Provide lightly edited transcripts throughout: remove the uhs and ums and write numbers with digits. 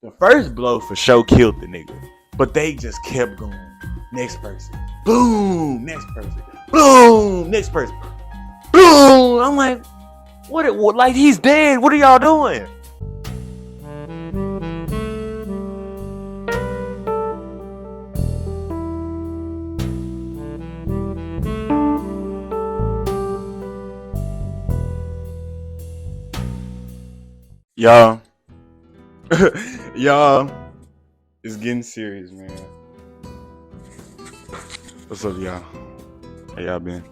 The first blow for sure killed the nigga, but they just kept going. Next person, boom. Next person, boom. Next person, boom. I'm like, what? Like he's dead. What are y'all doing? Y'all, y'all, it's getting serious, man. What's up, y'all? How y'all been?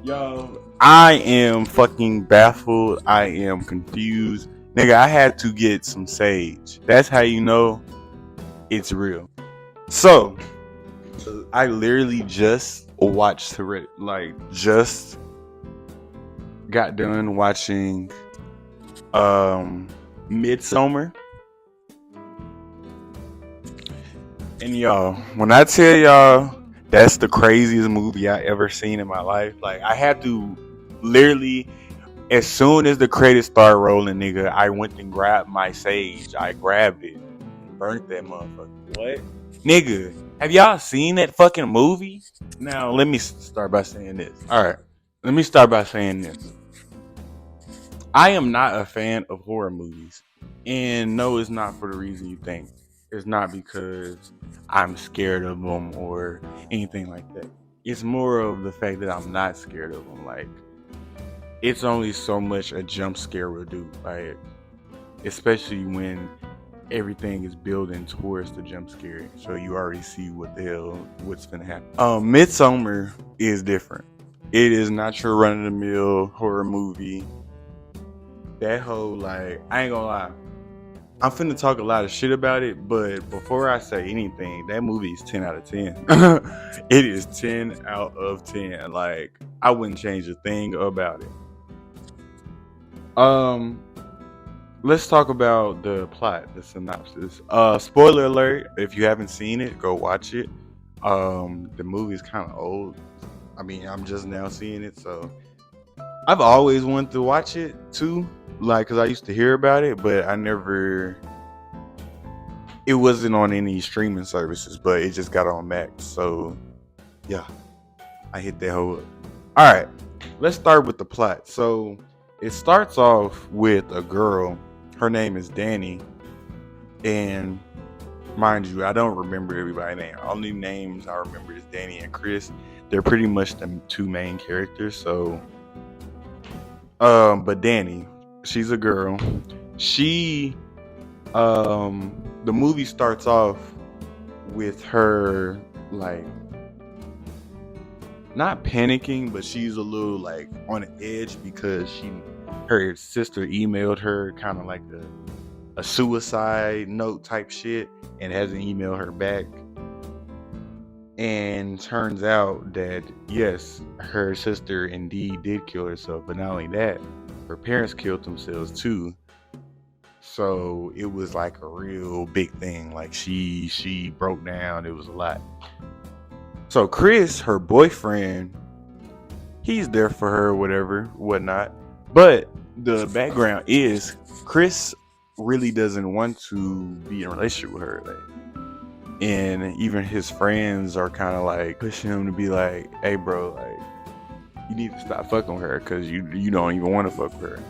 Yo, I am fucking baffled. I am confused. Nigga, I had to get some sage. That's how you know it's real. So, I literally just watched it. Like, just got done watching Midsummer. And y'all, when I tell y'all that's the craziest movie I ever seen in my life, like I had to literally, as soon as the credits started rolling, nigga, I went and grabbed my sage. I grabbed it and burnt that motherfucker. What? Nigga, have y'all seen that fucking movie? Now, let me start by saying this. Alright, let me start by saying this. I am not a fan of horror movies. And no, it's not for the reason you think. It's not because I'm scared of them or anything like that. It's more of the fact that I'm not scared of them. Like, it's only so much a jump scare will do. Like, especially when everything is building towards the jump scare. So you already see what's gonna happen. Midsummer is different. It is not your run of the mill horror movie. That whole, like, I ain't gonna lie, I'm finna talk a lot of shit about it, but before I say anything, that movie is 10 out of 10. It is 10 out of 10. Like, I wouldn't change a thing about it. Um, let's talk about the plot, the synopsis. Spoiler alert, if you haven't seen it, go watch it. The movie's kind of old. I mean, I'm just now seeing it, so I've always wanted to watch it too, like, cause I used to hear about it, but I never. It wasn't on any streaming services, but it just got on Max. So, yeah, I hit that whole. All right, let's start with the plot. So, it starts off with a girl. Her name is Danny, and mind you, I don't remember everybody's name. Only names I remember is Danny and Chris. They're pretty much the two main characters. So, but Danny, she's a girl. She, the movie starts off with her, like, not panicking, but she's a little like on the edge because her sister emailed her kind of like a suicide note type shit and hasn't emailed her back. And turns out that yes, her sister indeed did kill herself, but not only that, her parents killed themselves too. So it was like a real big thing. Like she broke down. It was a lot. So Chris, her boyfriend, he's there for her, whatever, whatnot. But the background is Chris really doesn't want to be in a relationship with her. Like, and even his friends are kind of like pushing him to be like, "Hey, bro, like you need to stop fucking with her because you don't even want to fuck with her."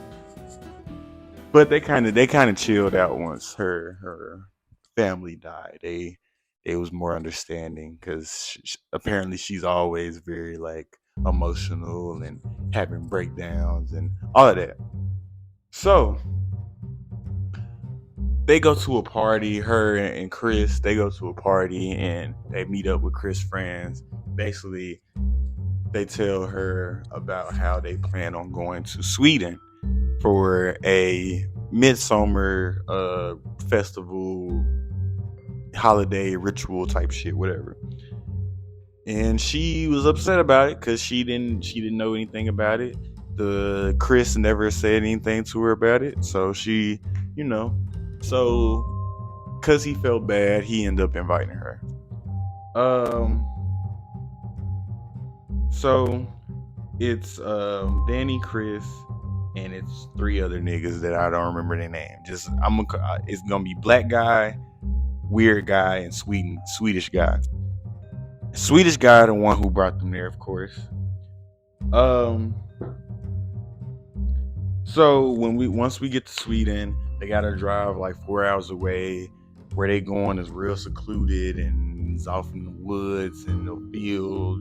But they kind of chilled out once her family died. They was more understanding because apparently she's always very like emotional and having breakdowns and all of that. So they go to a party. Her and Chris, they go to a party and they meet up with Chris' friends. Basically, they tell her about how they plan on going to Sweden for a midsummer festival, holiday ritual type shit, whatever. And she was upset about it because she didn't know anything about it. The Chris never said anything to her about it, so she, you know, so because he felt bad, he ended up inviting her. Um, so it's Danny, Chris, and it's three other niggas that I don't remember their name. It's gonna be black guy, weird guy, and Swedish guy. Swedish guy, the one who brought them there, of course. Um, so once we get to Sweden, they gotta drive like 4 hours away. Where they going is real secluded and it's off in the woods and the field,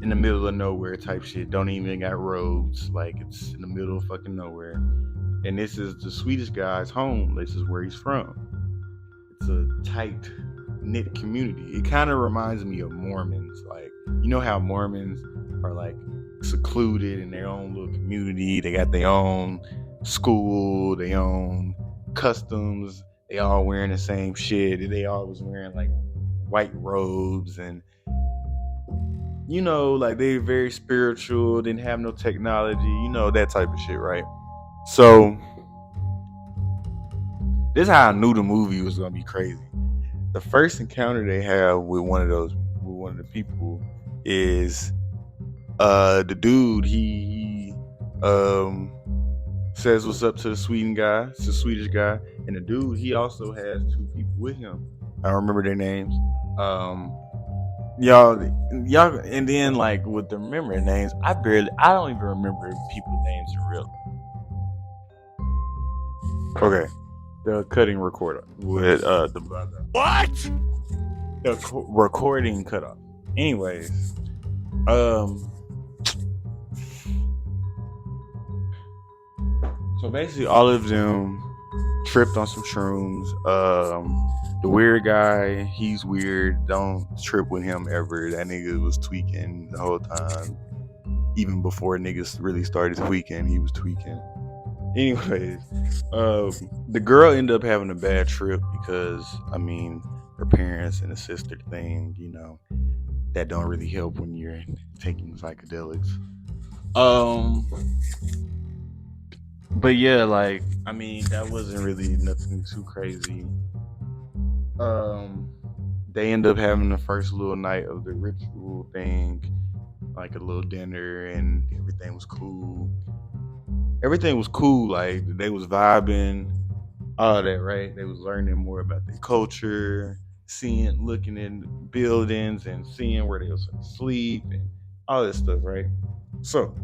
in the middle of nowhere type shit. Don't even got roads. Like it's in the middle of fucking nowhere. And this is the Swedish guy's home. This is where he's from. It's a tight knit community. It kind of reminds me of Mormons. Like, you know how Mormons are like secluded in their own little community. They got their own school, their own customs. They all wearing the same shit. They all was wearing like white robes and like they very spiritual, didn't have no technology, that type of shit, right? So this is how I knew the movie was gonna be crazy. The first encounter they have with one of the people is the dude. He says what's up to the Swedish guy, and the dude, he also has two people with him. I don't remember their names. Y'all, and then like with the remembering names, I don't even remember people's names in real. Okay, the cutting recorder with the brother. What? The recording cut off. Anyways, so basically all of them tripped on some shrooms. The weird guy, he's weird. Don't trip with him ever. That nigga was tweaking the whole time. Even before niggas really started tweaking, he was tweaking. Anyways, the girl ended up having a bad trip because, her parents and the sister thing, that don't really help when you're taking psychedelics. But yeah, that wasn't really nothing too crazy. They end up having the first little night of the ritual thing, like a little dinner, and everything was cool. Like they was vibing, all that, right? They was learning more about their culture, looking in buildings and seeing where they was gonna sleep and all that stuff, right? So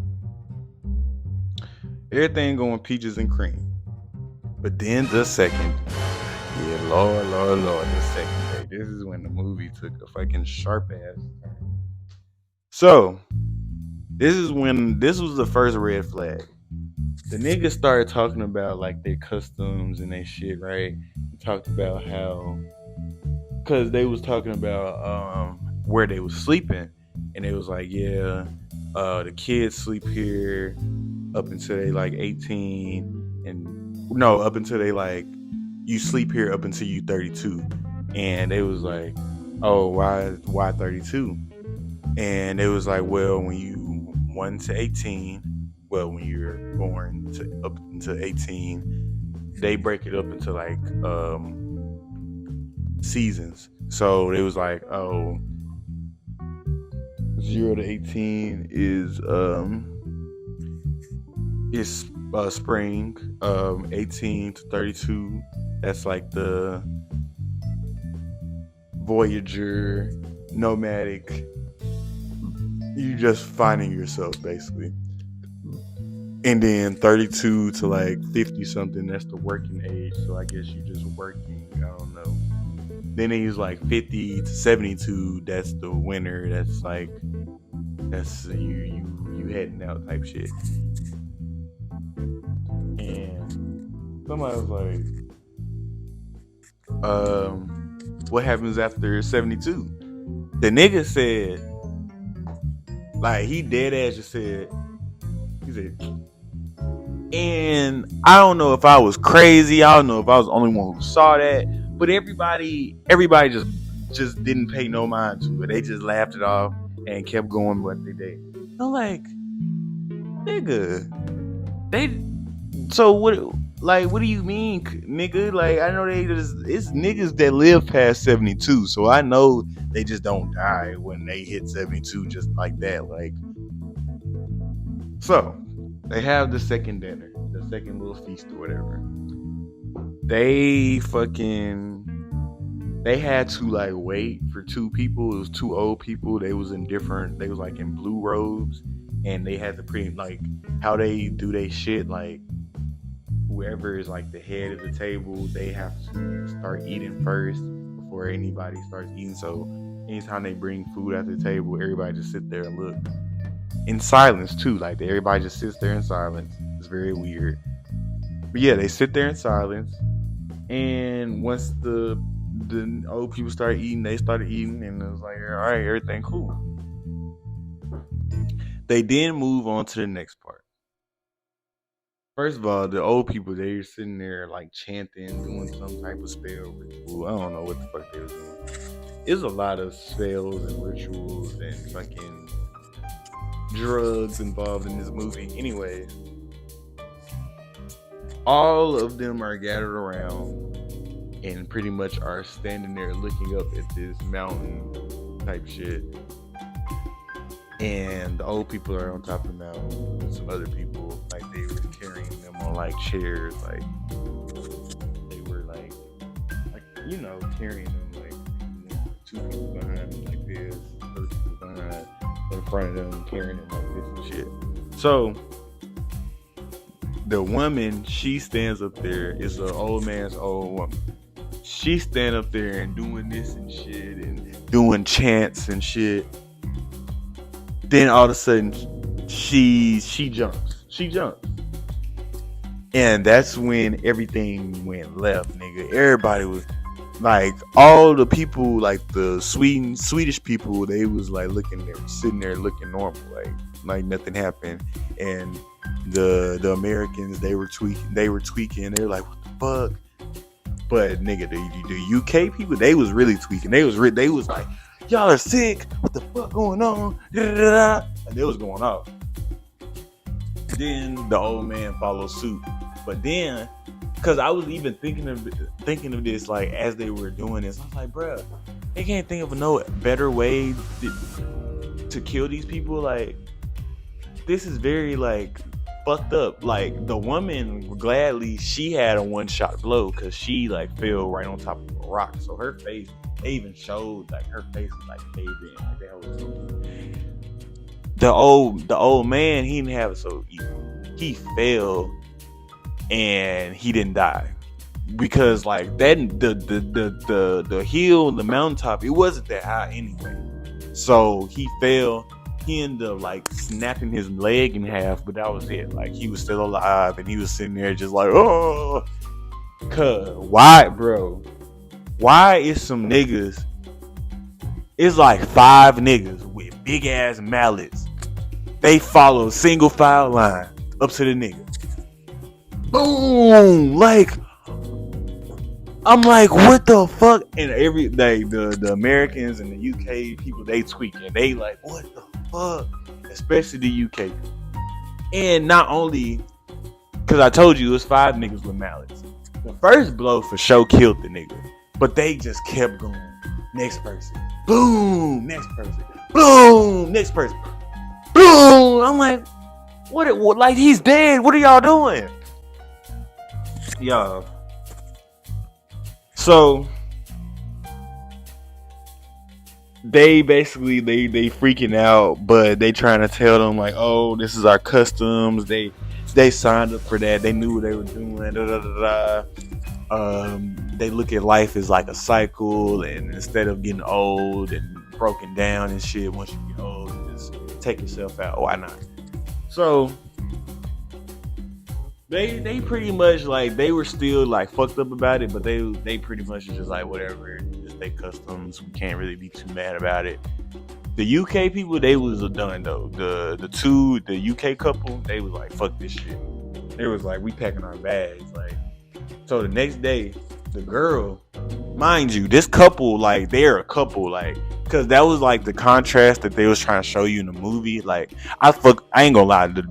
everything going peaches and cream. But then the second, Lord, the second day. This is when the movie took a fucking sharp ass turn. So this was the first red flag. The niggas started talking about like their customs and their shit, right? They talked about how, cause they was talking about where they was sleeping, and it was like, the kids sleep here up until they like 18, and no, up until they like, you sleep here up until you 32, and they was like, oh, why 32? And it was like, well, when you 1 to 18. Well, when you're born up until 18, they break it up into like seasons. So it was like, 0 to 18 is spring. 18 to 32, that's like the Voyager, nomadic. You just finding yourself basically. And then 32 to like 50 something, that's the working age. So I guess you just working. I don't know. Then he's like 50 to 72. That's the winter. That's like, that's you heading out type shit. And somebody was like, what happens after 72? The nigga said, like, he dead ass just said, he said, and I don't know if I was crazy. I don't know if I was the only one who saw that, but everybody just didn't pay no mind to it. They just laughed it off and kept going what they did. I'm like, nigga, so what? Like, what do you mean, nigga? Like, I know it's niggas that live past 72, so I know they just don't die when they hit 72 just like that. Like, so They have the second dinner, the second little feast or whatever. They fucking they had to like wait for two people. It was two old people. They was in different. They was like in blue robes, and they had to pretty like how they do they shit. Like whoever is like the head of the table, they have to start eating first before anybody starts eating. So anytime they bring food at the table, everybody just sit there and look in silence too. Like everybody just sits there in silence. It's very weird. But yeah, they sit there in silence, and once the old people started eating, they started eating, and it was like, all right, everything cool. They then move on to the next part. First of all, the old people they were sitting there like chanting, doing some type of spell ritual. I don't know what the fuck they were doing. There's a lot of spells and rituals and fucking drugs involved in this movie. Anyway, all of them are gathered around and pretty much are standing there looking up at this mountain type shit. And the old people are on top of the mountain with some other people, like they were carrying them on like chairs, like they were like carrying them like two people behind them like this, other people behind in front of them carrying them like this and shit. So the woman, she stands up there. It's an old man's old woman. She stand up there and doing this and shit and doing chants and shit. Then all of a sudden, she jumps. She jumps. And that's when everything went left, nigga. Everybody was like, all the people, like the Swedish people, they was like looking there, sitting there looking normal, like nothing happened. And the Americans, they were tweaking. They were like, what the fuck? But nigga, the UK people, they was really tweaking. They was like, y'all are sick. What the fuck going on? And it was going off. Then the old man followed suit. But then, cause I was even thinking of this like as they were doing this, I was like, bruh, they can't think of no better way to kill these people. Like, this is very like fucked up. Like the woman, gladly, she had a one-shot blow because she like fell right on top of a rock. So her face, they even showed like her face was like caved in. Like that was the old man, he didn't have it so easy. He fell and he didn't die because like that the hill, the mountaintop, it wasn't that high anyway. So he fell. He ended up like snapping his leg in half, but that was it. Like he was still alive and he was sitting there just like, oh, cuz why, bro? Why is some niggas? It's like 5 niggas with big ass mallets. They follow single file line up to the nigga. Boom! Like, I'm like, what the fuck? And every day, the Americans and the UK people, they tweaking. They like, what the fuck? Especially the UK. And not only, because I told you it was 5 niggas with mallets. The first blow for sure killed the nigga. But they just kept going. Next person. Boom! Next person. Boom! Next person. Boom! I'm like, what? Like, he's dead. What are y'all doing? Y'all. So they basically they freaking out, but they trying to tell them like, oh, this is our customs. They signed up for that. They knew what they were doing. Da, da, da, da. They look at life as like a cycle, and instead of getting old and broken down and shit, once you get old, you just take yourself out. Why not? So they pretty much like, they were still like fucked up about it, but they pretty much just like, whatever, just they customs. We can't really be too mad about it. The UK people, they was done though. The UK couple, they was like, fuck this shit. They was like, we packing our bags. Like, so the next day, the girl, mind you, this couple, like, they're a couple, like, because that was like the contrast that they was trying to show you in the movie. Like, I ain't gonna lie, the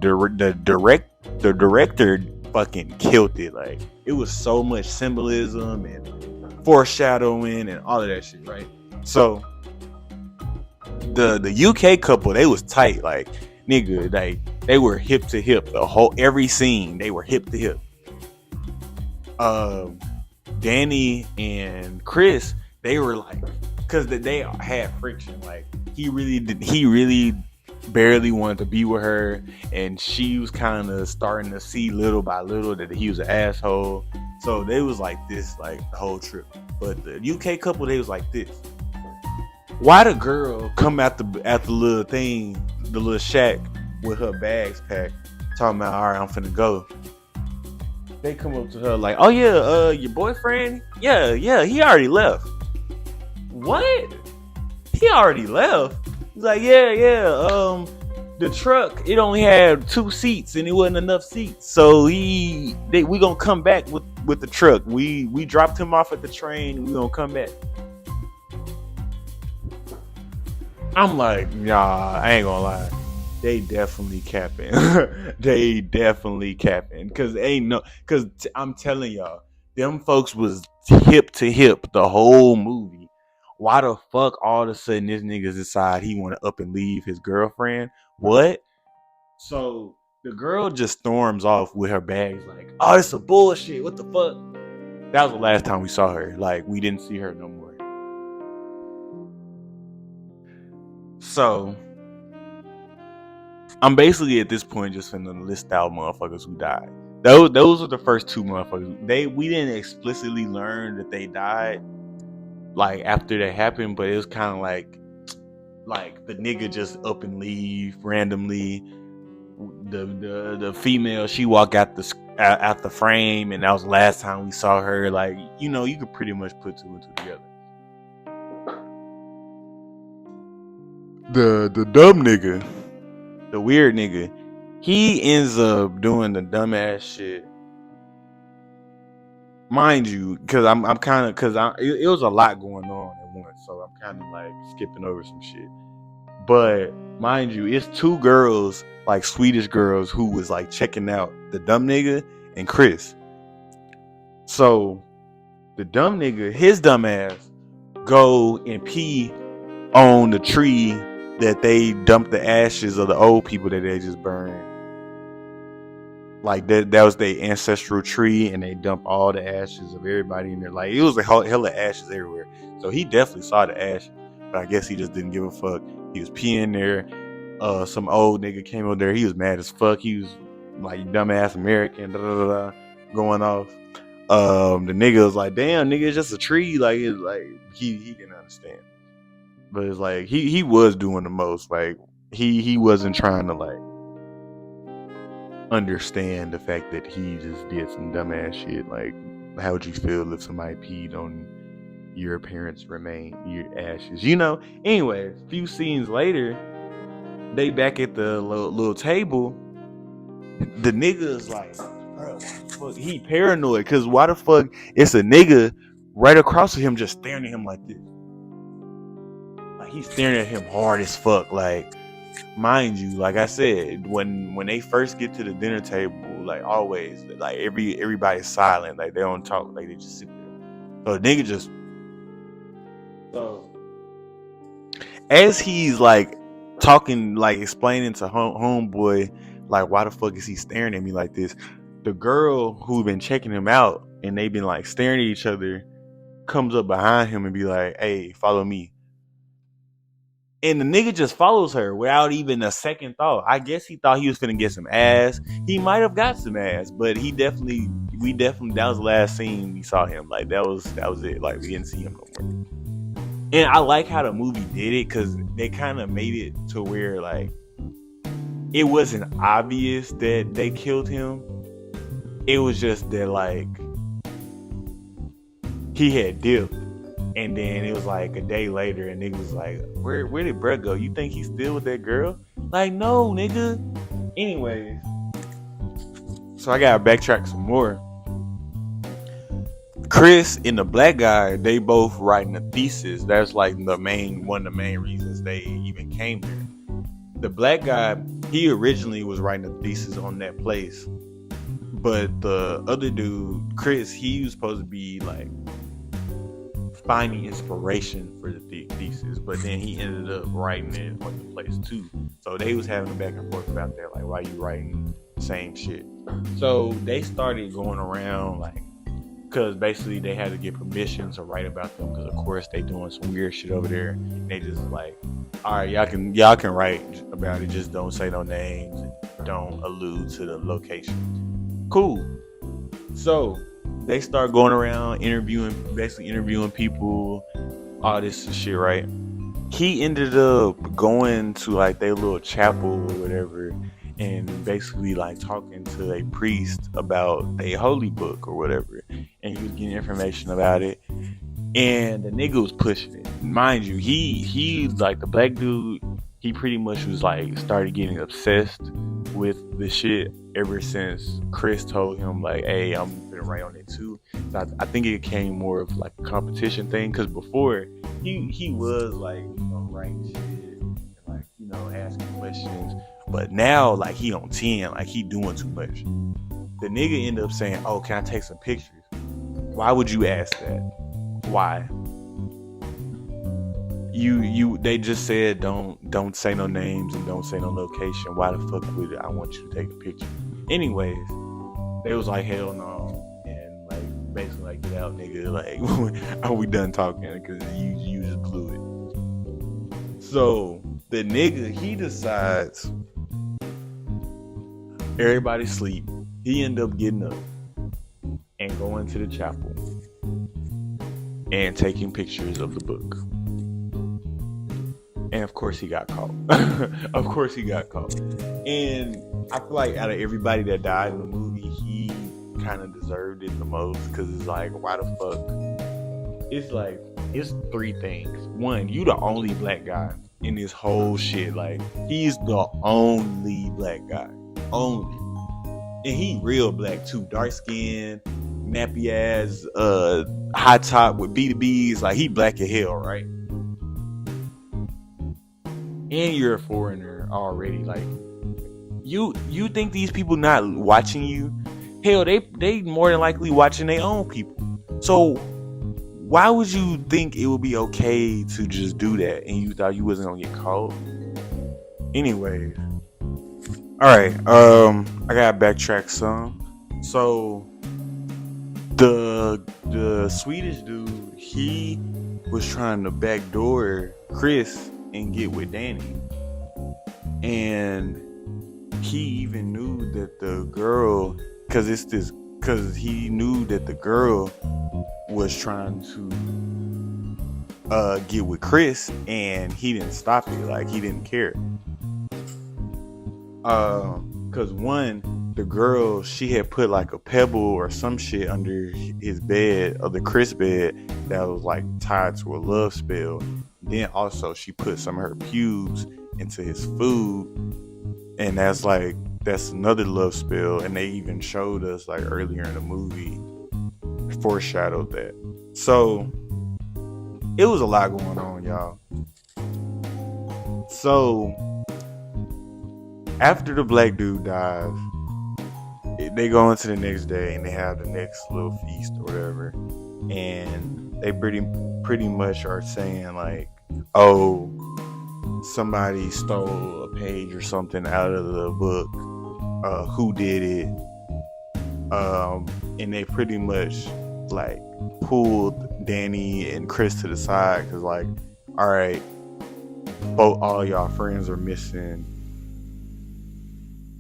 director fucking killed it. Like, it was so much symbolism and foreshadowing and all of that shit, right? So the UK couple, they was tight. Like, nigga, like, They were hip to hip. The whole every scene, they were hip to hip. Um, Danny and Chris, they were like, because they had friction. Like he really barely wanted to be with her, and she was kind of starting to see little by little that he was an asshole. So they was like this, like the whole trip. But the UK couple, they was like this. Why the girl come at the little thing, the little shack with her bags packed, talking about, all right, I'm finna go. They come up to her like, oh yeah, your boyfriend? Yeah, he already left. What? He already left? He's like, yeah. The truck, it only had 2 seats and it wasn't enough seats. So we gonna come back with the truck. We dropped him off at the train. We gonna come back. I'm like, nah, I ain't gonna lie. They definitely capping. They definitely capping. I'm telling y'all, them folks was hip to hip the whole movie. Why the fuck all of a sudden this nigga decide he wanna up and leave his girlfriend? What? So the girl just storms off with her bags like, oh, it's a bullshit. What the fuck? That was the last time we saw her. Like, we didn't see her no more. So I'm basically at this point just finna list out motherfuckers who died. Those are the first 2 motherfuckers. We didn't explicitly learn that they died like after that happened, but it was kind of like the nigga just up and leave randomly. The female, she walked out the frame, and that was the last time we saw her. Like, you could pretty much put 2 and 2 together. The dumb nigga, the weird nigga, he ends up doing the dumbass shit. Mind you, because I'm kind of, it was a lot going on at once, so I'm kind of like skipping over some shit. But mind you, it's 2 girls, like Swedish girls, who was like checking out the dumb nigga and Chris. So the dumb nigga, his dumb ass, go and pee on the tree that they dumped the ashes of the old people that they just burned. Like that was their ancestral tree, and they dumped all the ashes of everybody in there. Like, it was a hell of ashes everywhere. So he definitely saw the ashes, but I guess he just didn't give a fuck. He was peeing there. Some old nigga came over there. He was mad as fuck. He was like, dumbass American, going off. The nigga was like, damn, nigga, it's just a tree. Like, it's like he didn't understand. But it's like he was doing the most. Like, he wasn't trying to like understand the fact that he just did some dumbass shit. Like, how would you feel if somebody peed on your parents' your ashes? Anyways, a few scenes later, they back at the little table. The nigga's like, bro, fuck, he paranoid, because why the fuck it's a nigga right across from him just staring at him like this. Like, he's staring at him hard as fuck. Like, mind you, like I said, when they first get to the dinner table, like always, like everybody's silent. Like, they don't talk. Like, they just sit there. So the nigga just, so as he's like talking, like explaining to homeboy, like, why the fuck is he staring at me like this? The girl who been checking him out and they been like staring at each other comes up behind him and be like, hey, follow me. And the nigga just follows her without even a second thought. I guess he thought he was finna get some ass. He might have got some ass, but that was the last scene we saw him. Like, that was it. Like, we didn't see him no more. And I like how the movie did it, because they kind of made it to where, like, it wasn't obvious that they killed him. It was just that, like, he had dipped. And then it was like a day later, and nigga was like, where did Brett go? You think he's still with that girl? Like, no, nigga. Anyways, so I gotta backtrack some more. Chris and the black guy, they both writing a thesis. That's like one of the main reasons they even came there. The black guy, he originally was writing a thesis on that place, but the other dude, Chris, he was supposed to be like finding inspiration for the thesis, but then he ended up writing it on the place too. So they was having a back and forth about that, like why you writing the same shit. So they started going around like, because basically they had to get permission to write about them, because of course they doing some weird shit over there. And they just like, all right, y'all can write about it, just don't say no names and don't allude to the location. Cool. So they start going around basically interviewing people, all this shit, right? He ended up going to like their little chapel or whatever, and basically like talking to a priest about a holy book or whatever, and he was getting information about it. And the nigga was pushing it. Mind you, he like the black dude, he pretty much was like started getting obsessed with the shit ever since Chris told him like, hey, I'm gonna write on it too. So I think it became more of like a competition thing, because before he was like, writing shit and like, asking questions. But now like he on 10, like he doing too much. The nigga ended up saying, oh, can I take some pictures? Why would you ask that? Why? They just said don't say no names and don't say no location. Why the fuck would I want you to take a picture? Anyways, they was like, hell no, and like basically like, get out, nigga. Like, are we done talking? Because you just blew it. So the nigga, he decides everybody sleep. He ended up getting up and going to the chapel and taking pictures of the book. And of course he got caught. Of course he got caught. And I feel like out of everybody that died in the movie, he kind of deserved it the most, because it's like, why the fuck? It's like, it's three things. One, you the only black guy in this whole shit. Like, he's the only black guy. Only. And he real black too. Dark skin, nappy ass, high top with B2Bs. Like, he black as hell, right? And you're a foreigner already. Like, you think these people not watching you? Hell, they more than likely watching their own people. So why would you think it would be okay to just do that, and you thought you wasn't gonna get caught? Anyway, all right. I gotta backtrack some. So the Swedish dude, he was trying to backdoor Chris and get with Danny, and he even knew that the girl, because he knew that the girl was trying to get with Chris, and he didn't stop it. Like, he didn't care. Because one, the girl, she had put like a pebble or some shit under his bed, or the Chris bed, that was like tied to a love spell. Then also she put some of her pubes into his food, and that's another love spell. And they even showed us like earlier in the movie, foreshadowed that. So it was a lot going on, y'all. So after the black dude dies, they go into the next day and they have the next little feast or whatever, and they pretty much are saying like, oh, somebody stole a page or something out of the book, who did it, and they pretty much like pulled Danny and Chris to the side, because like, all right, all y'all friends are missing,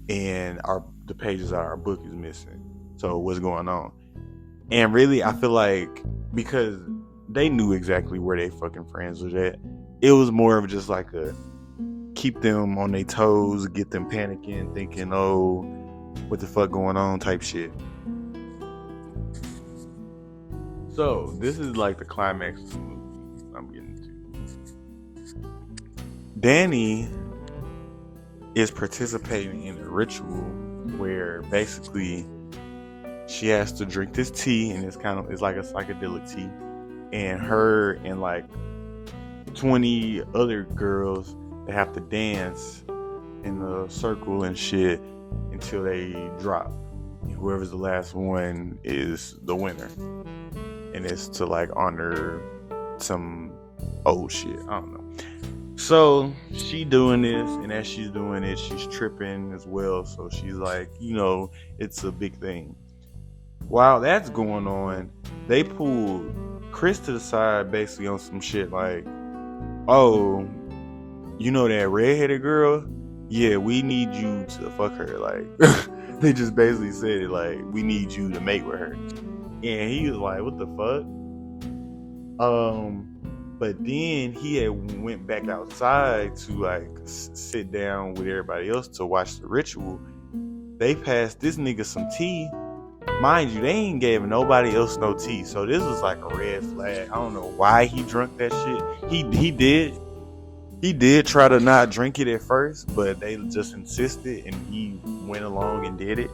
and the pages of our book is missing. So what's going on? And really, I feel like because they knew exactly where they fucking friends was at, it was more of just like a keep them on their toes, get them panicking, thinking, oh, what the fuck going on type shit. So this is like the climax of the movie I'm getting to. Danny is participating in a ritual where basically she has to drink this tea, and it's like a psychedelic tea, and her and like 20 other girls, they have to dance in a circle and shit until they drop. And whoever's the last one is the winner, and it's to like honor some old shit. I don't know. So she doing this, and as she's doing it, she's tripping as well. So she's like, it's a big thing. While that's going on, they pulled Chris to the side basically on some shit like, oh, that redheaded girl? Yeah, we need you to fuck her. Like, they just basically said it like, we need you to mate with her. And he was like, what the fuck? But then he had went back outside to like sit down with everybody else to watch the ritual. They passed this nigga some tea. Mind you, they ain't gave nobody else no tea. So this was like a red flag. I don't know why he drunk that shit. He did try to not drink it at first, but they just insisted and he went along and did it.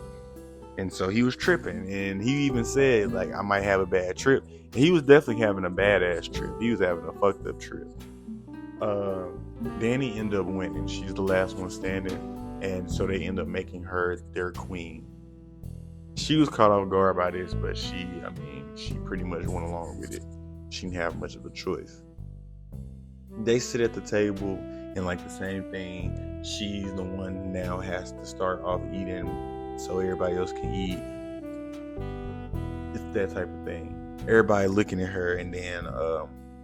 And so he was tripping, and he even said like, I might have a bad trip. And he was definitely having a badass trip. He was having a fucked up trip. Danny ended up winning. She's the last one standing, and so they end up making her their queen. She was caught off guard by this, but she pretty much went along with it. She didn't have much of a choice. They sit at the table, and like the same thing, she's the one who now has to start off eating so everybody else can eat. It's that type of thing. Everybody looking at her, and then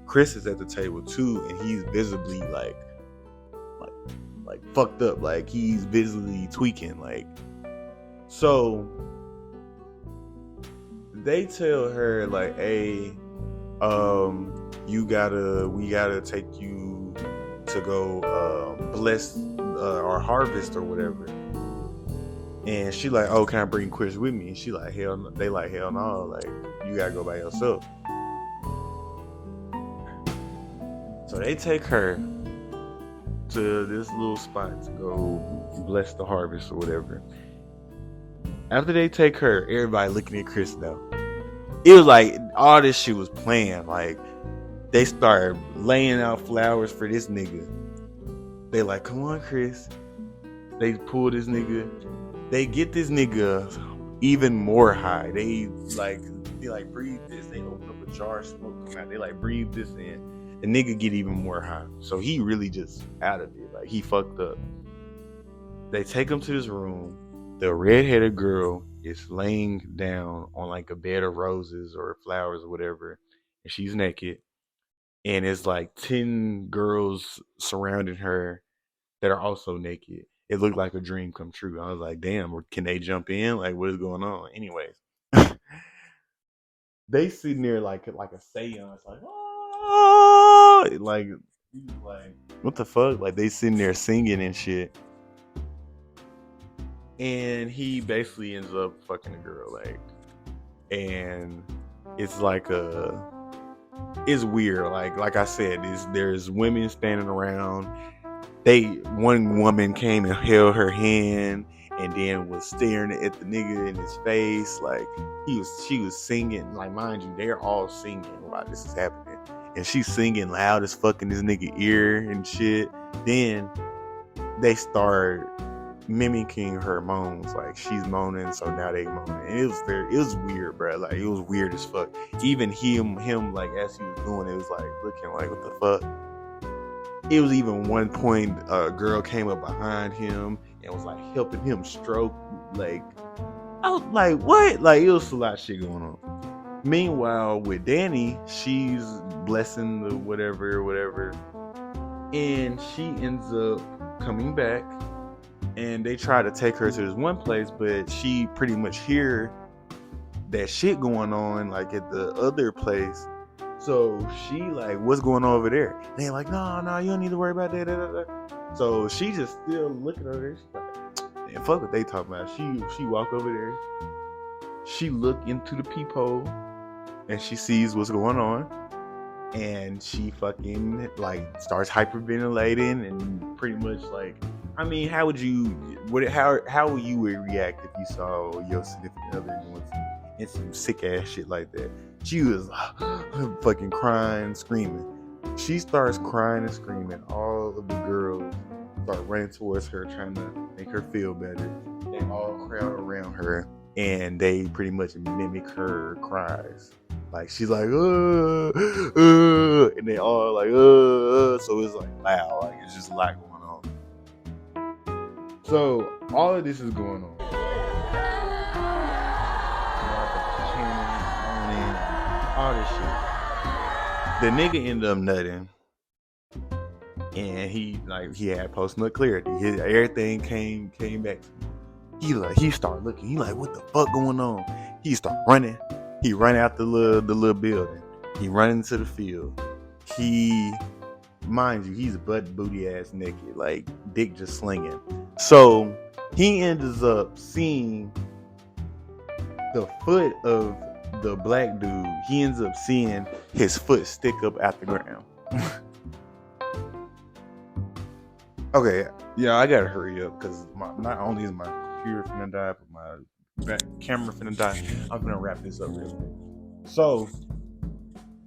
Chris is at the table too, and he's visibly like fucked up, like he's visibly tweaking, like. So they tell her like, hey, we gotta take you to go bless our harvest or whatever. And she like, oh, can I bring Chris with me? And she like, hell no. They like, hell no, like you gotta go by yourself. So they take her to this little spot to go bless the harvest or whatever. After they take her, everybody looking at Chris now. It was like all this shit was planned. Like they started laying out flowers for this nigga. They like, come on, Chris. They pull this nigga. They get this nigga even more high. They breathe this. They open up a jar of smoke, come out. They like breathe this in. The nigga get even more high. So he really just out of it. Like he fucked up. They take him to this room. The redheaded girl is laying down on like a bed of roses or flowers or whatever, and she's naked. And it's like 10 girls surrounding her that are also naked. It looked like a dream come true. I was like, damn, can they jump in? Like, what is going on? Anyways, they sitting there like a seance, like, oh, like what the fuck? Like they sitting there singing and shit. And he basically ends up fucking a girl, like, and it's like it's weird. Like I said, there's women standing around. One woman came and held her hand and then was staring at the nigga in his face. Like she was singing. Like, mind you, they're all singing while this is happening. And she's singing loud as fuck in this nigga ear and shit. Then they start mimicking her moans. Like she's moaning, so now they moaning. And it was weird, bro. Like it was weird as fuck. Even him like as he was doing it, was like looking like, what the fuck? It was even one point a girl came up behind him and was like helping him stroke. Like I was like, what? Like it was a lot of shit going on. Meanwhile, with Danny, she's blessing the whatever, and she ends up coming back. And they try to take her to this one place, but she pretty much hear that shit going on like at the other place. So she like, what's going on over there? And they like, no, you don't need to worry about that. So she just still looking over there. She's like, man, fuck what they talking about. She walk over there. She look into the peephole and she sees what's going on. And she fucking like starts hyperventilating and pretty much like, I mean, how would you react if you saw your significant other doing some sick ass shit like that? She was fucking crying, screaming. She starts crying and screaming. All of the girls start running towards her, trying to make her feel better. They all crowd around her, and they pretty much mimic her cries. Like she's like, and they all like, so it's like loud, like it's just a lot going on. So all of this is going on. All this shit. The nigga ended up nutting, and he had post nut clarity. Everything came back to him. He started looking. He like, what the fuck going on? He start running. He run out the little building. He run into the field. Mind you, he's butt booty ass naked, like dick just slinging. So he ends up seeing the foot of the black dude. He ends up seeing his foot stick up out the ground. Okay, yeah, I gotta hurry up because not only is my computer finna die, but my back camera finna die. I'm gonna wrap this up real quick. So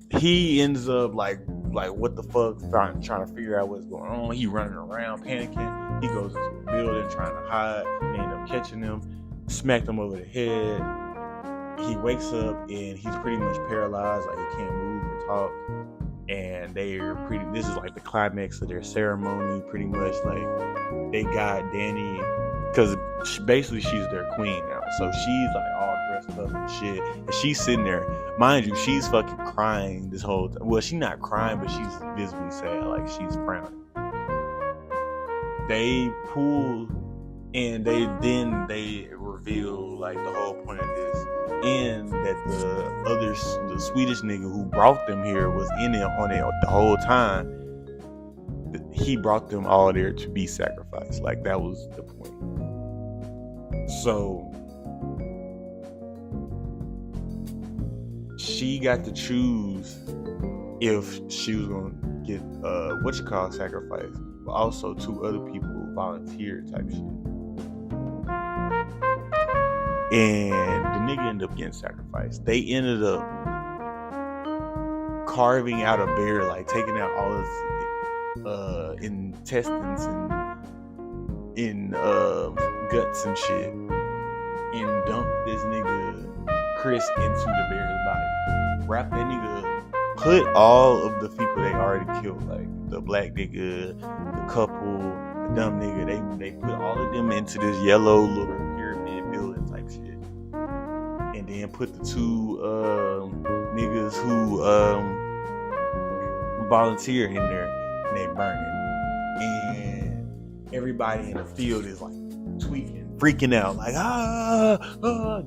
he ends up like what the fuck, trying to figure out what's going on. He running around panicking. He goes into a building trying to hide. They end up catching him, smacked him over the head. He wakes up and he's pretty much paralyzed, like he can't move or talk. And this is like the climax of their ceremony, pretty much. Like they got Danny, because basically she's their queen now, so she's like all dressed up and shit, and she's sitting there, mind you, she's fucking crying this whole time. Well, she's not crying, but she's visibly sad, like she's frowning. They pull, and they reveal like the whole point of this, and that the Swedish nigga who brought them here was in it on it the whole time. He brought them all there to be sacrificed. Like that was the point. So she got to choose if she was gonna get sacrificed, but also 2 other people volunteer type shit. And the nigga ended up getting sacrificed. They ended up carving out a bear, like taking out all his intestines and guts and shit, and dumped this nigga Chris into the bear's body. Wrap that nigga, put all of the people they already killed, like the black nigga, the couple, the dumb nigga. They put all of them into this yellow little pyramid building type shit, and then put the 2 niggas who volunteer in there, and they burn it. And everybody in the field is like tweaking, freaking out, like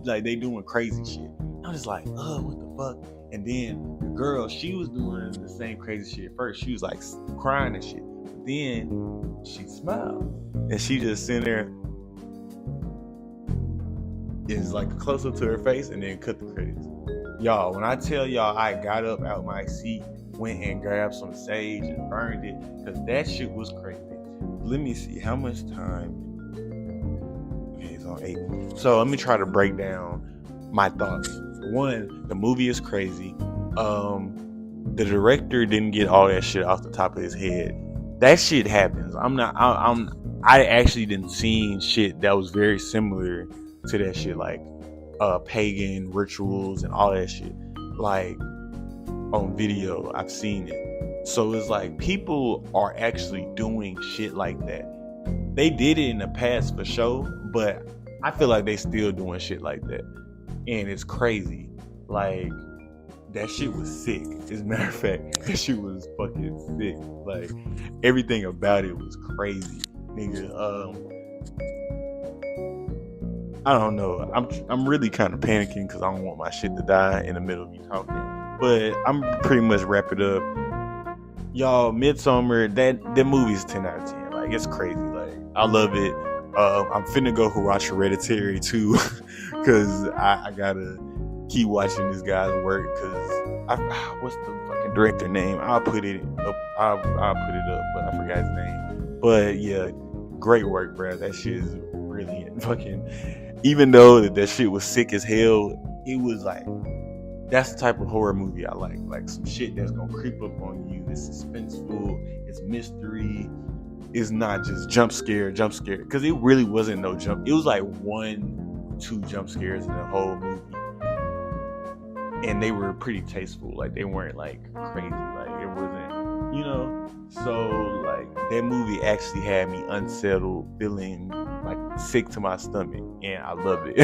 like they doing crazy shit. I'm just like, what the fuck? And then the girl, she was doing the same crazy shit first. She was like crying and shit, but then she smiled, and she just sitting there. It's like a close up to her face, and then cut the credits. Y'all, when I tell y'all, I got up out my seat, went and grabbed some sage and burned it, because that shit was crazy. Let me see how much time. Okay, it's on 8. So let me try to break down my thoughts. One, the movie is crazy. The director didn't get all that shit off the top of his head. That shit happens. I actually didn't see shit that was very similar to that shit, like pagan rituals and all that shit, like on video. I've seen it. So it's like people are actually doing shit like that. They did it in the past for sure, but I feel like they still doing shit like that, and it's crazy. Like that shit was sick. As a matter of fact, that shit was fucking sick. Like everything about it was crazy, nigga. I don't know. I'm really kind of panicking because I don't want my shit to die in the middle of me talking. But I'm pretty much wrap it up. Y'all, Midsommar, that movie's 10 out of 10. Like it's crazy. Like I love it. I'm finna go watch Hereditary too, because I gotta keep watching this guy's work. Because what's the fucking director name? I'll put it up. I'll put it up, but I forgot his name. But yeah, great work, bro. That shit is brilliant. Fucking. Even though that shit was sick as hell, it was like, that's the type of horror movie I like. Like some shit that's gonna creep up on you. It's suspenseful, it's mystery, it's not just jump scare. Because it really wasn't no jump. It was like 1-2 jump scares in the whole movie. and they were pretty tasteful. Like they weren't like crazy. Like it wasn't, So like that movie actually had me unsettled, feeling like sick to my stomach, and I loved it.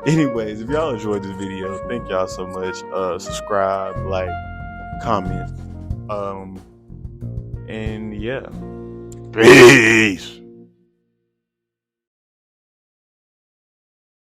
Anyways, if y'all enjoyed this video, thank y'all so much. Subscribe, like, comment, and yeah, peace.